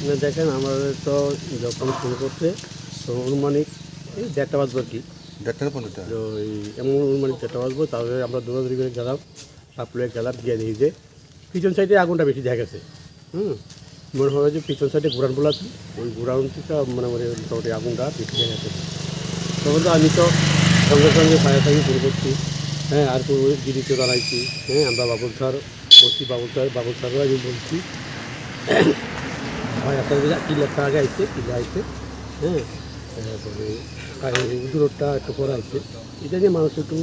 আপনি দেখেন আমাদের তো যখন শুরু করছে তো অনুমানিক এই 1:30 বাজবে আর কি। 1:30-1:15 তো এই এমন অনুমানিক 1:30 বাজবো, তাহলে আমরা দৌড়াদৌড়ি করে গেলাম, সাপ্লাই গেলাম, গিয়ে দেখি যে পিছন সাইডে আগুনটা বেশি দেখা গেছে। মনে হয় যে পিছন সাইডে ঘোরান বলাতে ওই ঘোরান থেকে মোটামুটি আগুনটা বেশি দেখা গেছে। তখন তো আমি তো সঙ্গে সঙ্গে ফায়ার সার্ভিস শুরু করছি। হ্যাঁ, আর গিরিতে দাঁড়াইছি। হ্যাঁ, আমরা বাবুল স্যার বলছি, বাবুল স্যারও আমি বলছি ফায়ার সার্ভিস কিলারটা আগে আইছে, কিলা আইছে। হ্যাঁ, তারপরে দূরটা একটু পরে আইছে। এটা নিয়ে মানুষ একটু